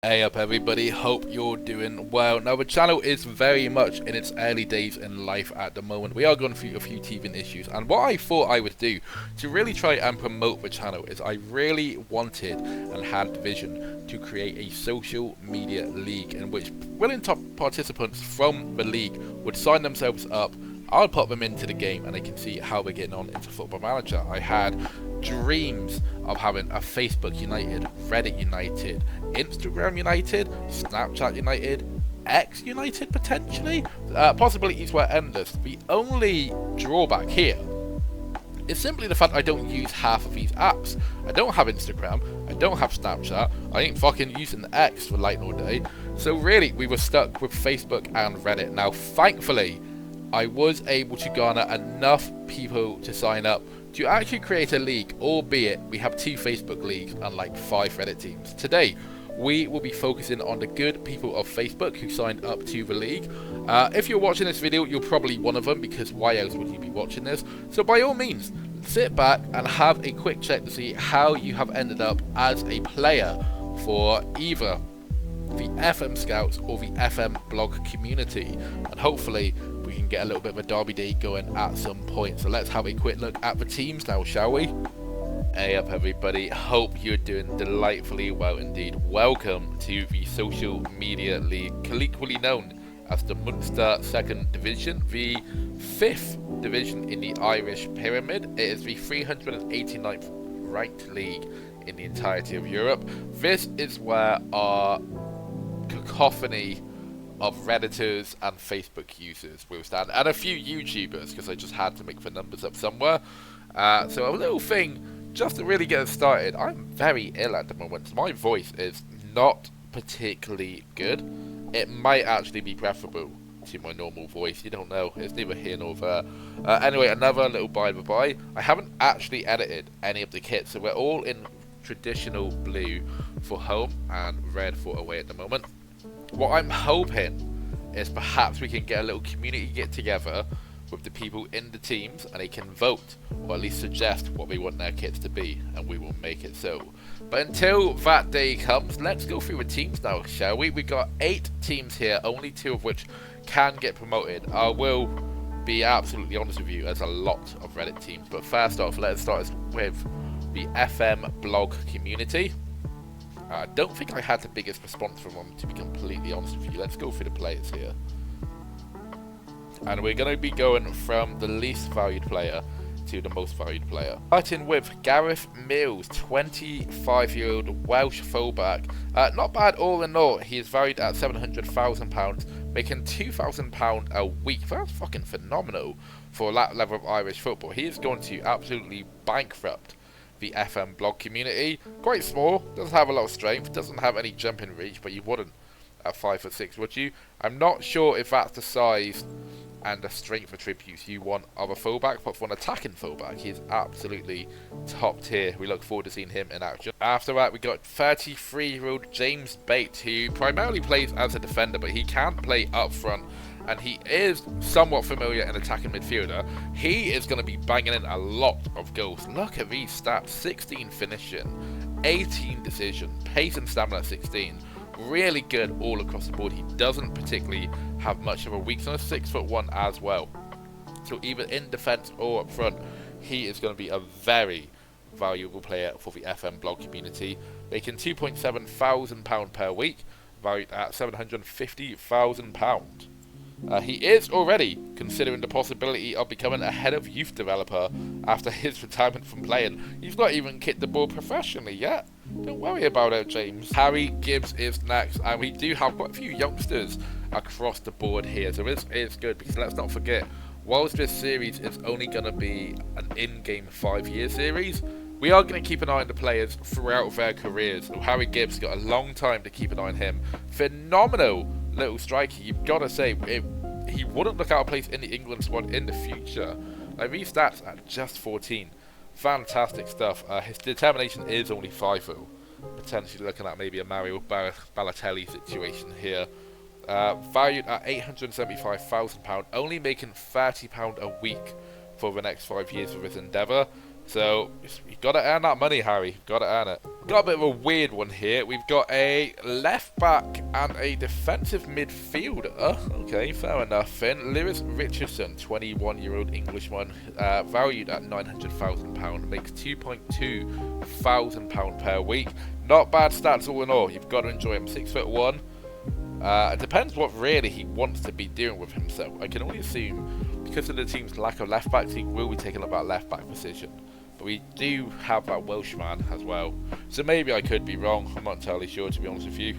Hey up everybody, hope you're doing well. Now the channel is very much in its early days in life at the moment. We are going through a few teething issues, and what I thought I would do to really try and promote the channel is I really wanted and had the vision to create a social media league in which willing top participants from the league would sign themselves up. I'll pop them into the game and they can see how they're getting on into Football Manager. I had dreams of having a Facebook United, Reddit United, Instagram United, Snapchat United, X United potentially. Possibilities were endless. The only drawback here is simply the fact I don't use half of these apps. I don't have Instagram, I don't have Snapchat, I ain't fucking using X for light all day. So really, we were stuck with Facebook and Reddit. Now, thankfully, I was able to garner enough people to sign up to actually create a league, albeit we have 2 Facebook leagues and like 5 Reddit teams. Today, we will be focusing on the good people of Facebook who signed up to the league. If you're watching this video, you're probably one of them, because why else would you be watching this? So by all means, sit back and have a quick check to see how you have ended up as a player for either the FM Scouts or the FM blog community, and hopefully we can get a little bit of a derby day going at some point. So let's have a quick look at the teams now, shall we? Hey up everybody, hope you're doing delightfully well indeed. Welcome to the Social Media League, colloquially known as the Munster 2nd Division, the 5th division in the Irish Pyramid. It is the 389th ranked league in the entirety of Europe. This is where our cacophony of Redditors and Facebook users will stand, and a few YouTubers, because I just had to make the numbers up somewhere. So a little thing just to really get us started. I'm very ill at the moment. My voice is not particularly good. It might actually be preferable to my normal voice. You don't know. It's neither here nor there. Anyway, another little by the by. I haven't actually edited any of the kits, so we're all in traditional blue for home and red for away at the moment. What I'm hoping is perhaps we can get a little community get together with the people in the teams, and they can vote, or at least suggest what they want their kits to be, and we will make it so. But until that day comes, let's go through the teams now, shall we? We've got 8 teams here, only 2 of which can get promoted. I will be absolutely honest with you, there's a lot of Reddit teams. But first off, let's start with the FM blog community. I don't think I had the biggest response from them, to be completely honest with you. Let's go through the players here. And we're going to be going from the least valued player to the most valued player. Starting with Gareth Mills, 25-year-old Welsh fullback. Not bad all in all. He is valued at £700,000, making £2,000 a week. That's fucking phenomenal for that level of Irish football. He is going to absolutely bankrupt the FM blog community. Quite small, doesn't have a lot of strength, doesn't have any jumping reach, but you wouldn't at 5'6", would you? I'm not sure if that's the size and the strength attributes you want of a fullback, but for an attacking fullback, he is absolutely top tier. We look forward to seeing him in action. After that, we got 33-year-old James Bates, who primarily plays as a defender, but he can play up front, and he is somewhat familiar in attacking midfielder. He is going to be banging in a lot of goals. Look at these stats: 16 finishing, 18 decision, pace and stamina at 16. Really good all across the board. He doesn't particularly have much of a weakness, 6'1" as well. So either in defence or up front, he is going to be a very valuable player for the FM blog community, making £2,700 per week, valued at £750,000. He is already considering the possibility of becoming a head of youth developer after his retirement from playing. He's not even kicked the ball professionally yet. Don't worry about it, James. Harry Gibbs is next, and we do have quite a few youngsters across the board here, so it's good, because let's not forget, whilst this series is only going to be an in-game 5-year series, we are going to keep an eye on the players throughout their careers. So Harry Gibbs got a long time to keep an eye on him. Phenomenal little striker, you've got to say. He wouldn't look out of place in the England squad in the future. Like, these stats at just 14. Fantastic stuff. His determination is only 5 though. Potentially looking at maybe a Mario Balotelli situation here. Valued at £875,000, only making £30 a week for the next 5 years of his endeavour. So you've got to earn that money, Harry. You've got to earn it. Got a bit of a weird one here. We've got a left back and a defensive midfielder. Okay, fair enough. Then Lewis Richardson, 21-year-old Englishman, valued at £900,000, makes £2,200 per week. Not bad stats all in all. You've got to enjoy him. 6'1". It depends what really he wants to be doing with himself. I can only assume because of the team's lack of left backs, he will be taking up that left back position. But we do have that Welshman as well. So maybe I could be wrong. I'm not entirely sure, to be honest with you.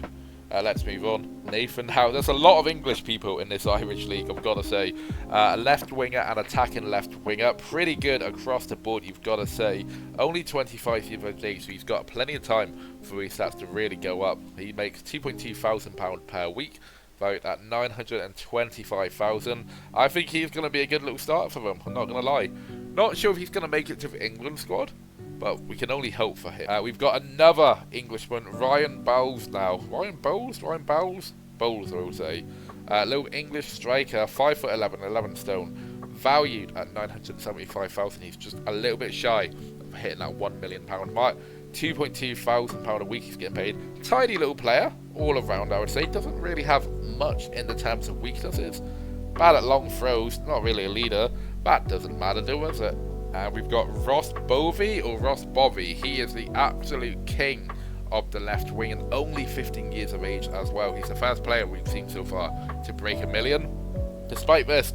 Let's move on. Nathan Howe. There's a lot of English people in this Irish league, I've got to say. A left winger and attacking left winger. Pretty good across the board, you've got to say. Only 25 years of age, so he's got plenty of time for his stats to really go up. He makes £2,200 per week, valued at £925,000. I think he's going to be a good little start for them, I'm not going to lie. Not sure if he's going to make it to the England squad, but we can only hope for him. We've got another Englishman, Ryan Bowles now. Ryan Bowles? Bowles, I will say. Little English striker, 5'11", 11 stone, valued at £975,000. He's just a little bit shy of hitting that £1 million mark. £2,200 a week he's getting paid. Tidy little player, all around I would say. Doesn't really have much in the terms of weaknesses. Bad at long throws, not really a leader. That doesn't matter, does it? We've got Ross Bovey or Ross Bovey. He is the absolute king of the left wing and only 15 years of age as well. He's the first player we've seen so far to break $1 million. Despite this,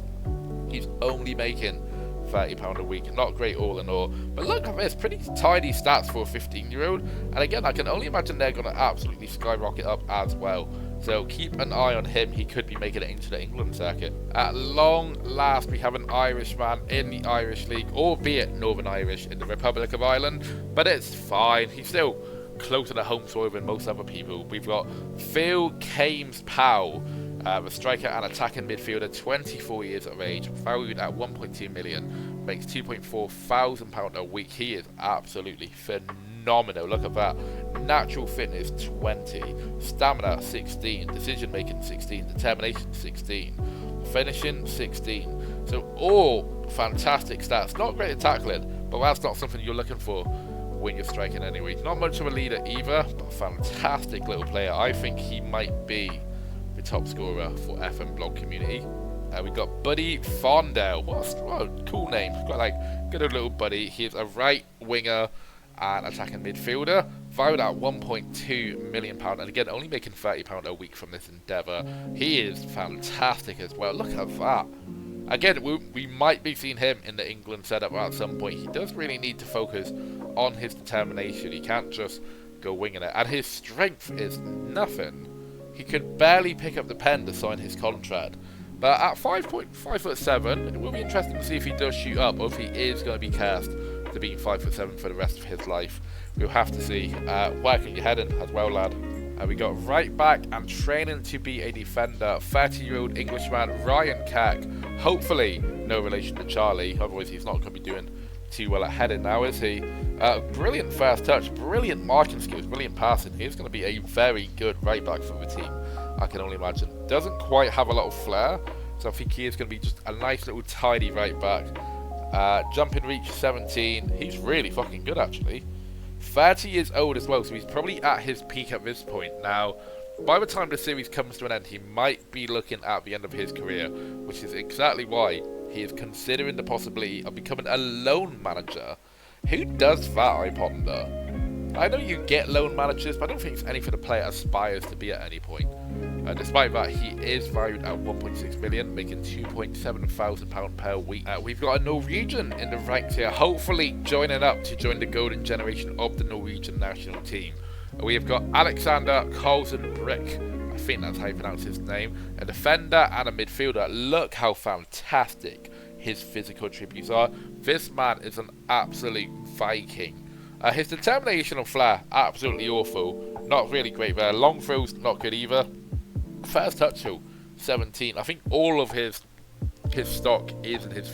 he's only making £30 a week. Not great all in all. But look at this, pretty tidy stats for a 15-year-old. And again, I can only imagine they're going to absolutely skyrocket up as well. So keep an eye on him. He could be making it into the England circuit. At long last, we have an Irishman in the Irish League, albeit Northern Irish in the Republic of Ireland. But it's fine. He's still closer to home soil than most other people. We've got Phil Kames-Powell, the striker and attacking midfielder, 24 years of age, valued at £1.2 million, makes £2,400 a week. He is absolutely phenomenal. Look at that. Natural fitness 20, stamina 16, decision making 16, determination 16, finishing 16. So all fantastic stats. Not great at tackling, but that's not something you're looking for when you're striking anyway. Not much of a leader either, but fantastic little player. I think he might be the top scorer for FM blog community. We've got Buddy Fondell. What a cool name. We've got like good old little Buddy. He's a right winger and attacking midfielder, valued at £1.2 million, and again only making £30 a week from this endeavour. He is fantastic as well. Look at that. Again, we might be seeing him in the England setup at some point. He does really need to focus on his determination. He can't just go winging it, and his strength is nothing. He could barely pick up the pen to sign his contract. But at 5'7", it will be interesting to see if he does shoot up, or if he is going to be cast to being 5'7" for the rest of his life. We'll have to see. Where can you head in as well, lad? We got right back and training to be a defender, 30-year-old Englishman Ryan Cack. Hopefully no relation to Charlie, otherwise he's not going to be doing too well at heading now, is he? Brilliant first touch, brilliant marking skills, brilliant passing. He's going to be a very good right back for the team, I can only imagine. Doesn't quite have a lot of flair, so I think he is going to be just a nice little tidy right back. Jumping reach 17, he's really fucking good actually. 30 years old as well, so he's probably at his peak at this point. Now, by the time the series comes to an end, he might be looking at the end of his career, which is exactly why he is considering the possibility of becoming a loan manager. Who does that, I ponder? I know you get loan managers, but I don't think it's anything a player aspires to be at any point. Despite that, he is valued at £1.6 million, making £2,700 per week. We've got a Norwegian in the ranks here, hopefully joining up to join the golden generation of the Norwegian national team. We have got Alexander Carlsen-Brick, I think that's how you pronounce his name, a defender and a midfielder. Look how fantastic his physical attributes are. This man is an absolute Viking. His determination and flair, absolutely awful. Not really great there. Long throws, not good either. First touch though, 17. I think all of his stock is in his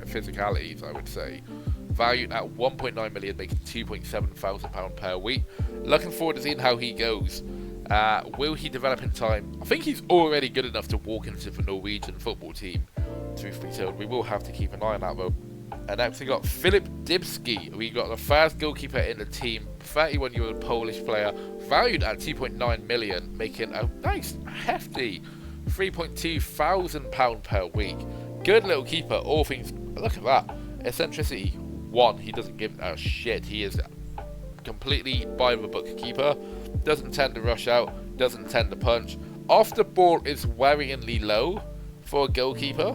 physicalities, I would say. Valued at £1.9 million, making £2,700 per week. Looking forward to seeing how he goes. Will he develop in time? I think he's already good enough to walk into the Norwegian football team, truth be told. We will have to keep an eye on that though. And next we got Filip Dybski. We got the first goalkeeper in the team, 31-year-old Polish player, valued at 2.9 million, making a nice hefty £3.2 thousand per week. Good little keeper, all things. Look at that. Eccentricity 1. He doesn't give a shit. He is completely by the book keeper. Doesn't tend to rush out. Doesn't tend to punch. Off the ball is worryingly low for a goalkeeper.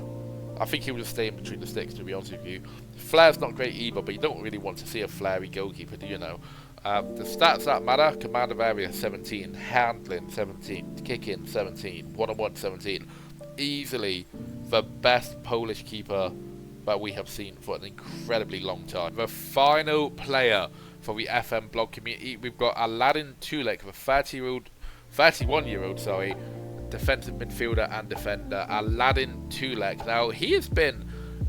I think he would have stayed in between the sticks, to be honest with you. Flair's not great either, but you don't really want to see a flary goalkeeper, do you know? The stats that matter: command of area 17, handling 17, kicking 17, one-on-one 17. Easily the best Polish keeper that we have seen for an incredibly long time. The final player for the FM blog community, we've got Aladdin Tulek, the 31-year-old, sorry, defensive midfielder and defender, Aladdin Tulek. Now, he has been,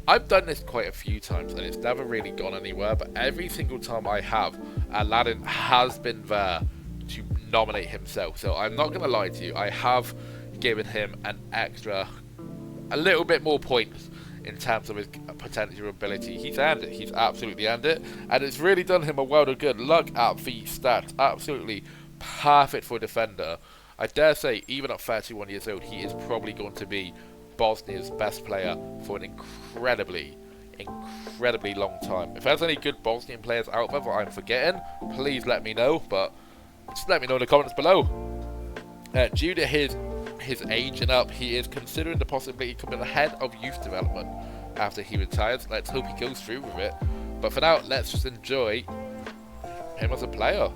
I've done this quite a few times and it's never really gone anywhere, but every single time I have, Aladdin has been there to nominate himself. So I'm not going to lie to you, I have given him a little bit more points in terms of his potential ability. He's earned it, he's absolutely earned it, and it's really done him a world of good. Look at the stats, absolutely perfect for a defender. I dare say, even at 31 years old, he is probably going to be Bosnia's best player for an incredibly long time. If there's any good Bosnian players out there that I'm forgetting, please let me know, but just let me know in the comments below. Due to his aging up, he is considering the possibility of coming ahead of youth development after he retires. Let's hope he goes through with it. But for now, let's just enjoy him as a player.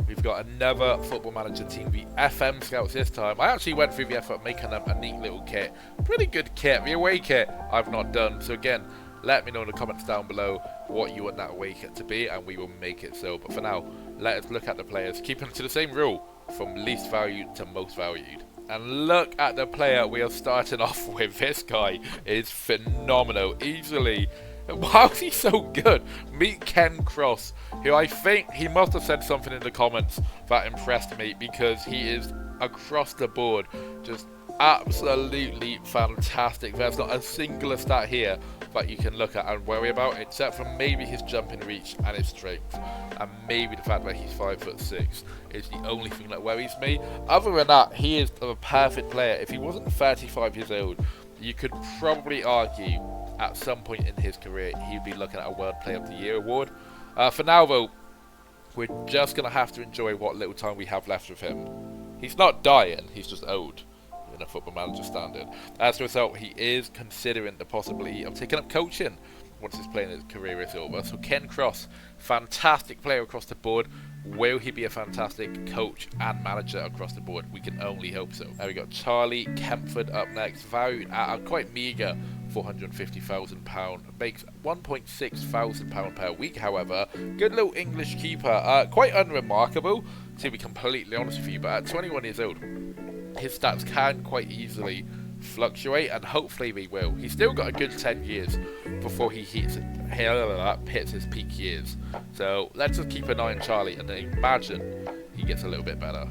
We've got another Football Manager team, the FM Scouts this time. I actually went through the effort of making them a neat little kit. Pretty good kit. The away kit I've not done. So again, let me know in the comments down below what you want that away kit to be, and we will make it so. But for now, let us look at the players, keeping to the same rule, from least valued to most valued. And look at the player we are starting off with. This guy is phenomenal. Easily. Why is he so good? Meet Ken Cross, who I think he must have said something in the comments that impressed me, because he is across the board just absolutely fantastic. There's not a single stat here that you can look at and worry about, except for maybe his jumping reach and his strength, and maybe the fact that he's 5'6" is the only thing that worries me. Other than that, he is a perfect player. If he wasn't 35 years old, you could probably argue at some point in his career he'd be looking at a World Player of the Year award. For now though, we're just going to have to enjoy what little time we have left with him. He's not dying, he's just old in a Football Manager standard. As a result, he is considering the possibility of taking up coaching once his playing career is over. So Ken Cross, fantastic player across the board. Will he be a fantastic coach and manager across the board? We can only hope so. Now we got Charlie Kempford up next, valued at a quite meagre £450,000. Makes £1.6 thousand per week, however. Good little English keeper. Quite unremarkable, to be completely honest with you, but at 21 years old, his stats can quite easily fluctuate, and hopefully they will. He's still got a good 10 years before he hits his peak years. So let's just keep an eye on Charlie and imagine he gets a little bit better.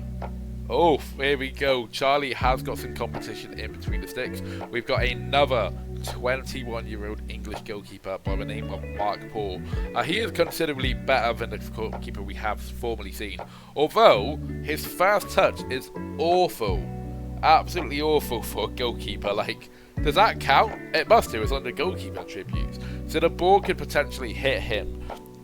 Oh, here we go. Charlie has got some competition in between the sticks. We've got another 21-year-old English goalkeeper by the name of Mark Paul. He is considerably better than the goalkeeper we have formerly seen, although his first touch is awful. Absolutely awful for a goalkeeper. Like, does that count? It must do. It's under goalkeeper attributes. So the ball could potentially hit him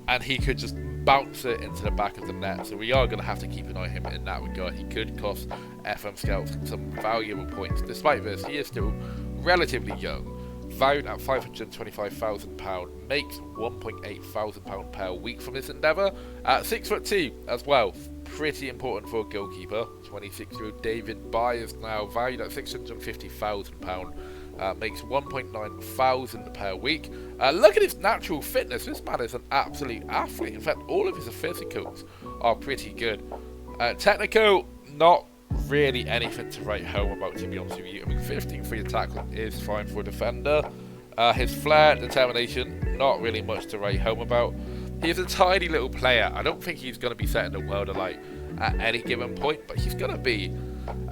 and he could just bounce it into the back of the net. So we are going to have to keep an eye on him in that regard. He could cost FM Scouts some valuable points. Despite this, he is still relatively young. Valued at £525,000, makes £1.8 thousand per week from this endeavour. At 6'2" as well, pretty important for a goalkeeper. 26-year-old David Byers now, valued at £650,000, makes £1.9 thousand per week. Look at his natural fitness. This man is an absolute athlete. In fact, all of his physicals are pretty good. Technical, not really anything to write home about, to be honest with you. I mean, 15 for your tackle is fine for a defender. His flair, determination, not really much to write home about. He's a tiny little player. I don't think he's going to be setting the world alight at any given point, but he's going to be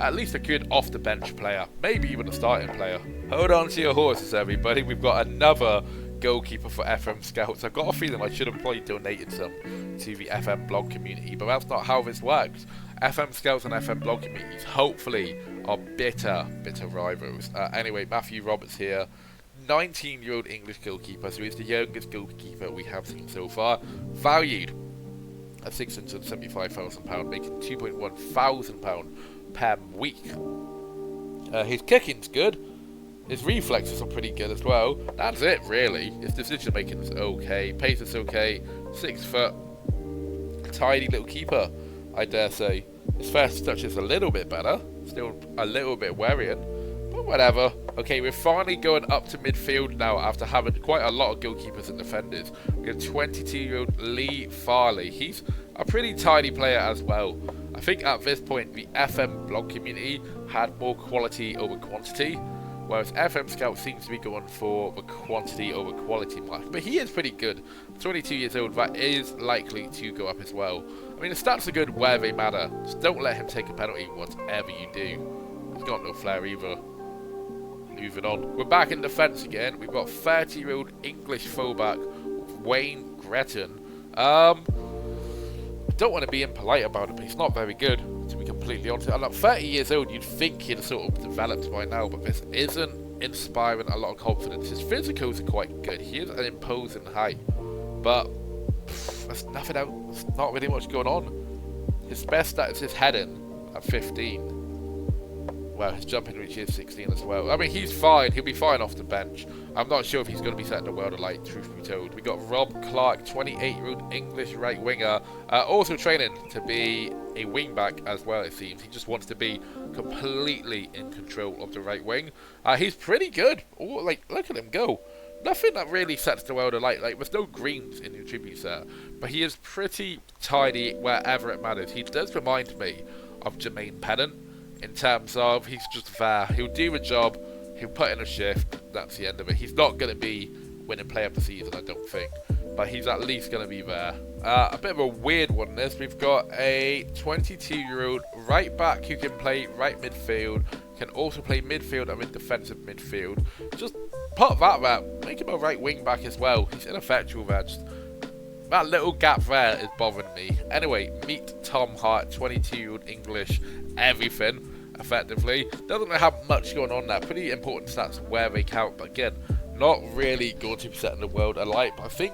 at least a good off-the-bench player, maybe even a starting player. Hold on to your horses, everybody. We've got another goalkeeper for FM Scouts. I've got a feeling I should have probably donated some to the FM blog community, but that's not how this works. FM Scouts and FM blog communities hopefully are bitter rivals. Anyway, Matthew Roberts here, 19-year-old English goalkeeper, so he's the youngest goalkeeper we have seen so far, valued at £675,000, making £2,100 per week. His kicking's good, his reflexes are pretty good as well. That's it really. His decision making is okay, pace is okay, 6 foot, tidy little keeper, I dare say. His first touch is a little bit better, still a little bit worrying, but whatever. Okay, we're finally going up to midfield now after having quite a lot of goalkeepers and defenders. We have 22-year-old Lee Farley. He's a pretty tidy player as well. I think at this point the FM blog community had more quality over quantity, whereas FM Scout seems to be going for the quantity over quality mark. But he is pretty good. 22 years old, that is likely to go up as well. I mean, the stats are good where they matter. Just don't let him take a penalty whatever you do. He's got no flair either. Moving on. We're back in defence again. We've got 30-year-old English fullback Wayne Gretton. I don't want to be impolite about it, but he's not very good, to be completely honest. And at 30 years old, you'd think he'd sort of developed by now, but this isn't inspiring a lot of confidence. His physicals are quite good. He is an imposing height, but there's nothing else. There's not really much going on. His best stat is his heading at 15. Well, his jumping reach is 16 as well. I mean, he's fine. He'll be fine off the bench. I'm not sure if he's going to be setting the world alight, truth be told. We got Rob Clark, 28-year-old English right winger, also training to be a wing back as well, it seems. He just wants to be completely in control of the right wing. He's pretty good. Oh, like, look at him go. Nothing that really sets the world alight. Like, there's no greens in the tribute set, but he is pretty tidy wherever it matters. He does remind me of Jermaine Pennant, in terms of he's just there. He'll do a job, he'll put in a shift, that's the end of it. He's not going to be winning player of the season, I don't think, but he's at least going to be there. A bit of a weird one this. We've got a 22-year-old right back who can play right midfield, can also play midfield and in defensive midfield. Just put that there, make him a right wing back as well. He's ineffectual there. Just that little gap there is bothering me. Anyway, meet Tom Hart, 22-year-old English everything, effectively. Doesn't have much going on there. Pretty important stats where they count, but again, not really going to be setting the world alight. But I think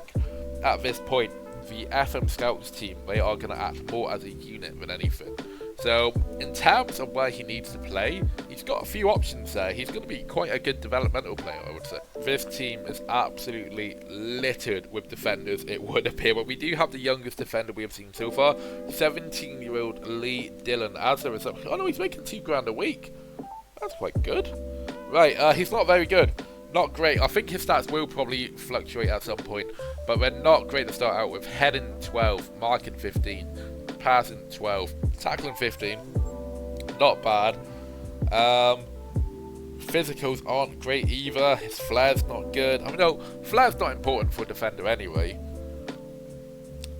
at this point, the FM Scouts team, they are going to act more as a unit than anything. So, in terms of where he needs to play, he's got a few options there. He's going to be quite a good developmental player, I would say. This team is absolutely littered with defenders, it would appear. But we do have the youngest defender we have seen so far, 17-year-old Lee Dillon. As a result, oh no, he's making £2 a week. That's quite good. Right, he's not very good. Not great. I think his stats will probably fluctuate at some point, but they're not great to start out with. Heading 12, marking 15, passing 12, tackling 15. Not bad. Physicals aren't great either. His flair's not good. I mean, no, flair's not important for a defender anyway.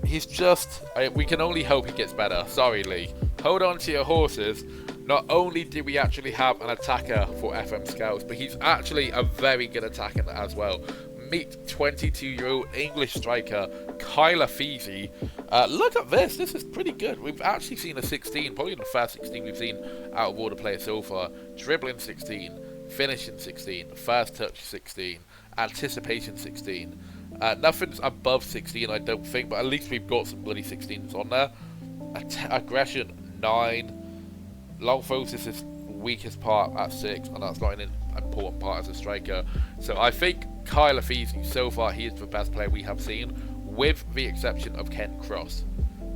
He's just... we can only hope he gets better. Sorry, Lee. Hold on to your horses. Not only do we actually have an attacker for FM Scouts, but he's actually a very good attacker as well. Meet 22-year-old English striker Kyler Feasy. Look at this. This is pretty good. We've actually seen a 16, probably the first 16 we've seen out of all the players so far. Dribbling 16, finishing 16, first touch 16, anticipation 16. Nothing's above 16, I don't think, but at least we've got some bloody 16s on there. Aggression 9. Long throws is his weakest part at 6, and that's not an important part as a striker. So I think Kyler Feasy, so far, he is the best player we have seen, with the exception of Ken Cross.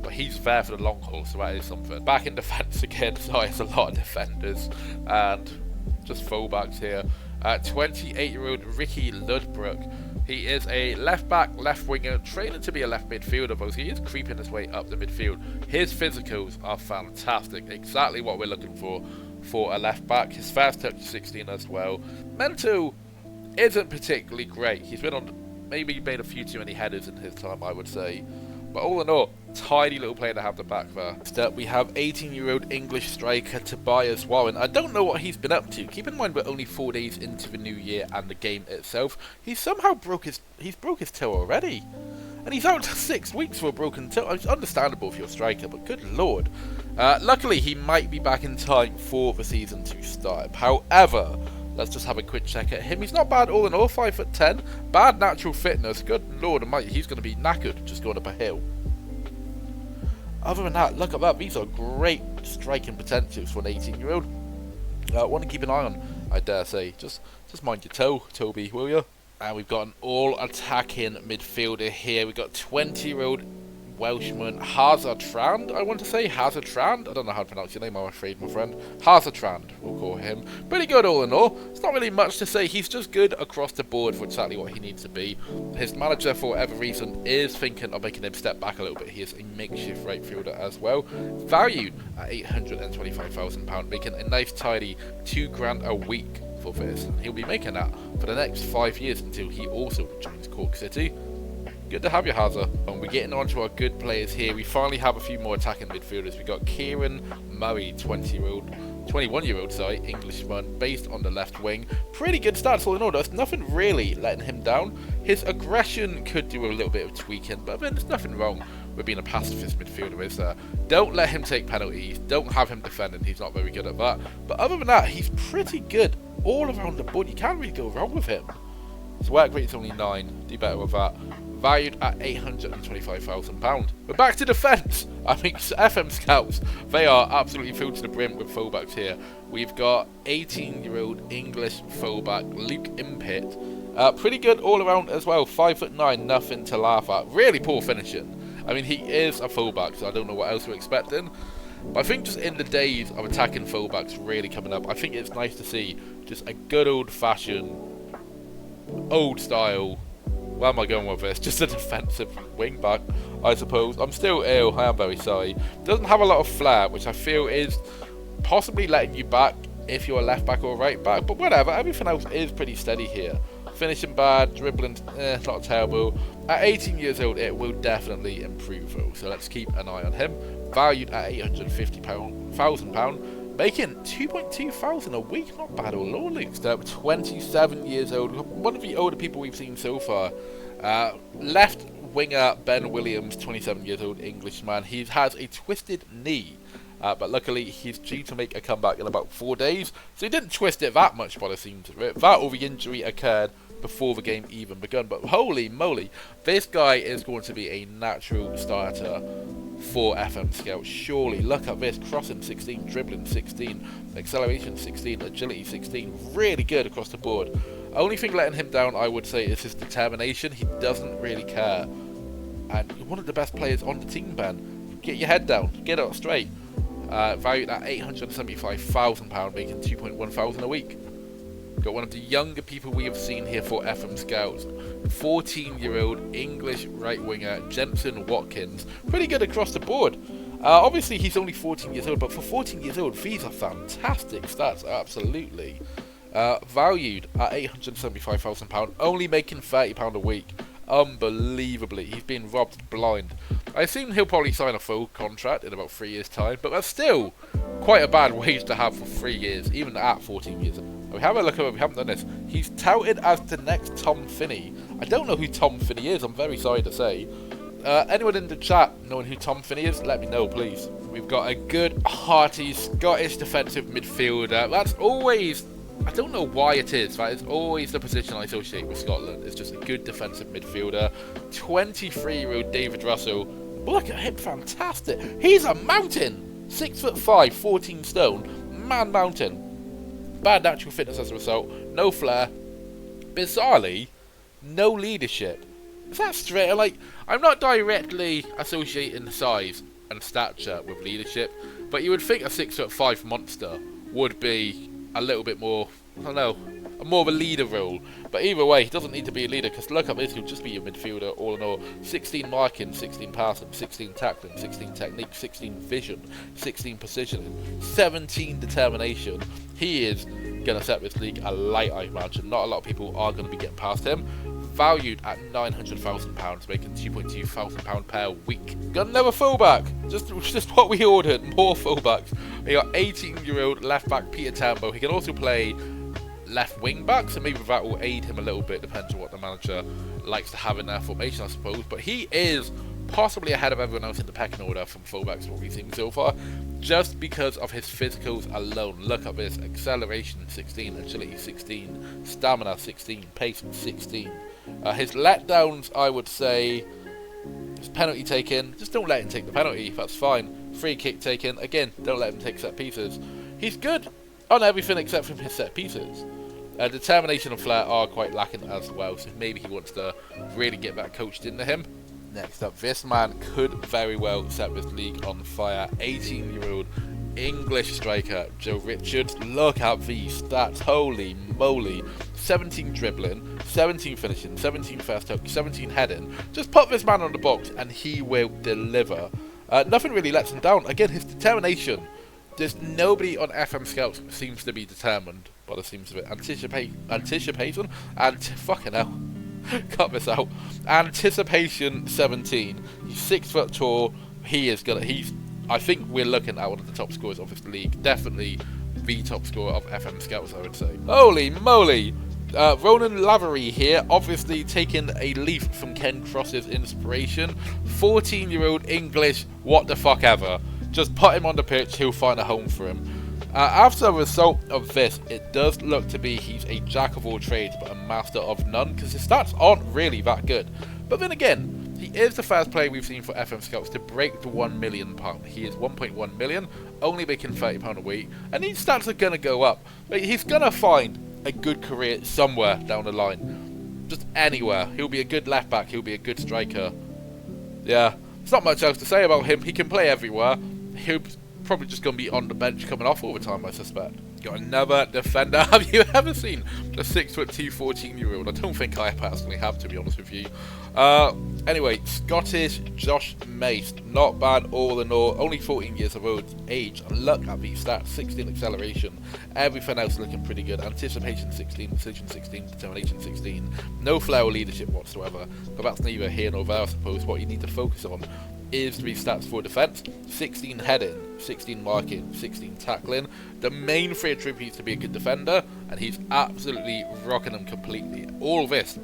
But he's there for the long haul, so that is something. Back in defence again, sorry, it's a lot of defenders, and just fullbacks here. 28-year-old Ricky Ludbrook. He is a left-back, left-winger, training to be a left midfielder, but he is creeping his way up the midfield. His physicals are fantastic, exactly what we're looking for a left-back. His fast touch is 16 as well. Mental isn't particularly great. He's been on, maybe made a few too many headers in his time, I would say. But all in all, tidy little player to have the back there. Next up, we have 18-year-old English striker Tobias Warren. I don't know what he's been up to. Keep in mind we're only 4 days into the new year and the game itself. He's somehow broke his toe already. And he's out 6 weeks for a broken toe. It's understandable if you're a striker, but good lord. Luckily, he might be back in time for the season to start. However, let's just have a quick check at him. He's not bad all in all, 5'10". Bad natural fitness. Good lord almighty, he's going to be knackered just going up a hill. Other than that, look at that. These are great striking potentials for an 18-year-old. One to keep an eye on, I dare say. Just mind your toe, Toby, will you? And we've got an all-attacking midfielder here. We've got 20-year-old Welshman Hazartrand, I want to say. Hazartrand? I don't know how to pronounce your name, I'm afraid, my friend. Hazartrand, we'll call him. Pretty good all in all. It's not really much to say. He's just good across the board for exactly what he needs to be. His manager, for whatever reason, is thinking of making him step back a little bit. He is a makeshift right fielder as well. Valued at £825,000, making a nice tidy £2,000 a week for this. And he'll be making that for the next 5 years until he also joins Cork City. Good to have you, Hazard. And we're getting on to our good players here. We finally have a few more attacking midfielders. We've got Kieran Murray, 21-year-old, Englishman, based on the left wing. Pretty good stats all in all. There's nothing really letting him down. His aggression could do a little bit of tweaking, but then there's nothing wrong with being a pacifist midfielder, is there? Don't let him take penalties. Don't have him defending. He's not very good at that. But other than that, he's pretty good all around the board. You can't really go wrong with him. His work rate's only 9. Do better with that. Valued at £825,000. We're back to defence. I think FM Scouts, they are absolutely filled to the brim with fullbacks here. We've got 18-year-old English fullback Luke Impit. Pretty good all around as well. 5'9", nothing to laugh at. Really poor finishing. I mean, he is a fullback, so I don't know what else we're expecting. But I think just in the days of attacking fullbacks really coming up, I think it's nice to see just a good old-fashioned, old-style, where am I going with this? Just a defensive wing-back, I suppose. I'm still ill, I am very sorry. Doesn't have a lot of flair, which I feel is possibly letting you back if you're a left-back or right-back. But whatever, everything else is pretty steady here. Finishing bad, dribbling, not terrible. At 18 years old, it will definitely improve though, so let's keep an eye on him. Valued at £850,000, making 2,200 a week. Not bad all in. Next up, 27 years old, one of the older people we've seen so far. Left winger Ben Williams, 27 years old Englishman. He has a twisted knee. But luckily, he's due to make a comeback in about 4 days. So he didn't twist it that much by the seams of it. That or the injury occurred before the game even begun. But holy moly, this guy is going to be a natural starter for FM Scout. Surely, look at this. Crossing 16, dribbling 16, acceleration 16, agility 16. Really good across the board. Only thing letting him down, I would say, is his determination. He doesn't really care. And you're one of the best players on the team, Ben. Get your head down. Get it straight. Valued at £875,000, making 2,100 a week. Got one of the younger people we have seen here for FM Scouts, 14-year-old English right winger Jensen Watkins. Pretty good across the board. Obviously he's only 14 years old, but for 14 years old, these are fantastic stats, absolutely. Valued at £875,000, only making £30 a week. Unbelievably, he's been robbed blind. I assume he'll probably sign a full contract in about 3 years' time, but that's still quite a bad wage to have for 3 years, even at 14 years. We have a look at him, we haven't done this. He's touted as the next Tom Finney. I don't know who Tom Finney is, I'm very sorry to say. Anyone in the chat knowing who Tom Finney is, let me know, please. We've got a good, hearty Scottish defensive midfielder. That's always, I don't know why it is, that is always the position I associate with Scotland. It's just a good defensive midfielder. 23-year-old David Russell. Look at him, fantastic. He's a mountain. 6'5", 14 stone. Man mountain. Bad natural fitness as a result. No flair. Bizarrely, no leadership. Is that straight? Like, I'm not directly associating size and stature with leadership, but you would think a 6'5" monster would be a little bit more, I don't know, more of a leader role. But either way, he doesn't need to be a leader, because look at this, he'll just be your midfielder all in all. 16 marking, 16 passing, 16 tackling, 16 technique, 16 vision, 16 positioning, 17 determination. He is going to set this league alight, I imagine. Not a lot of people are going to be getting past him. valued at £900,000, making £2,200 per week. Got another fullback, just what we ordered, more fullbacks. We got 18-year-old left back Peter Tambo. He can also play left wing back, so maybe that will aid him a little bit, depends on what the manager likes to have in their formation, I suppose. But he is possibly ahead of everyone else in the pecking order from fullbacks, what we've seen so far, just because of his physicals alone. Look at this: acceleration 16, agility 16, stamina 16, pace 16. His letdowns, I would say, his penalty taken, just don't let him take the penalty, that's fine. Free kick taken, again, don't let him take set pieces. He's good on everything except from his set pieces. Determination and flair are quite lacking as well, so maybe he wants to really get that coached into him. Next up, this man could very well set this league on fire. 18-year-old English striker Joe Richards. Look at these stats, holy moly. 17 dribbling, 17 finishing, 17 first touch, 17 heading. Just put this man on the box and he will deliver. Nothing really lets him down. Again, his determination. There's nobody on FM Scouts who seems to be determined, by the seems of it. Anticipation, and fucking hell. Cut this out. Anticipation 17. He's 6 foot tall. I think we're looking at one of the top scorers of this league. Definitely the top scorer of FM Scouts, I would say. Holy moly! Ronan Lavery here, obviously taking a leaf from Ken Cross's inspiration. 14-year-old English, what the fuck ever. Just put him on the pitch, he'll find a home for him. After the result of this, it does look to be he's a jack of all trades but a master of none, because his stats aren't really that good. But then again, he is the first player we've seen for FM Scouts to break the £1 million. He is 1.1 million, only making £30 a week, and these stats are going to go up. But he's going to find a good career somewhere down the line. Just anywhere. He'll be a good left back, he'll be a good striker. Yeah, there's not much else to say about him. He can play everywhere. He'll probably just going to be on the bench coming off all the time, I suspect. Got another defender. Have you ever seen a 6'2", 14-year-old? I don't think I personally have, to be honest with you. Anyway, Scottish Josh Mace. Not bad all in all. Only 14 years of age. And look at these stats. 16 acceleration. Everything else looking pretty good. Anticipation 16, precision 16, determination 16. No flair or leadership whatsoever. But that's neither here nor there, I suppose. What you need to focus on is 3 stats for defence: 16 heading, 16 marking, 16 tackling. The main 3 attributes to be a good defender, and he's absolutely rocking them completely. All this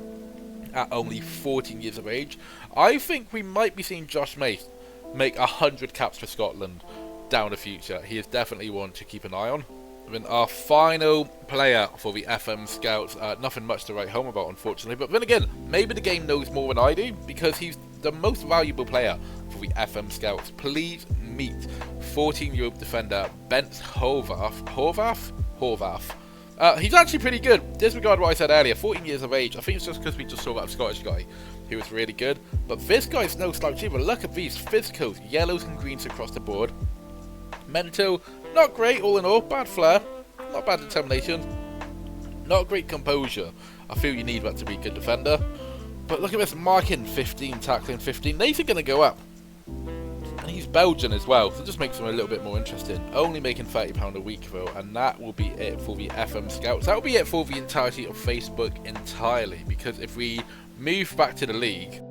at only 14 years of age. I think we might be seeing Josh Mace make 100 caps for Scotland down the future. He is definitely one to keep an eye on. Then our final player for the FM Scouts, nothing much to write home about, unfortunately. But then again, maybe the game knows more than I do, because he's the most valuable player for the FM Scouts. Please meet 14-year-old defender Bent Horvath. He's actually pretty good. Disregard what I said earlier, 14 years of age. I think it's just because we just saw that Scottish guy who was really good. But this guy's no slouch either. Look at these physicals, yellows and greens across the board. Mental, not great all in all. Bad flair, not bad determination, not great composure. I feel you need that to be a good defender. But look at this: marking 15, tackling 15. These are going to go up. And he's Belgian as well, so it just makes him a little bit more interesting. Only making £30 a week though, and that will be it for the FM Scouts. That will be it for the entirety of Facebook entirely, because if we move back to the league,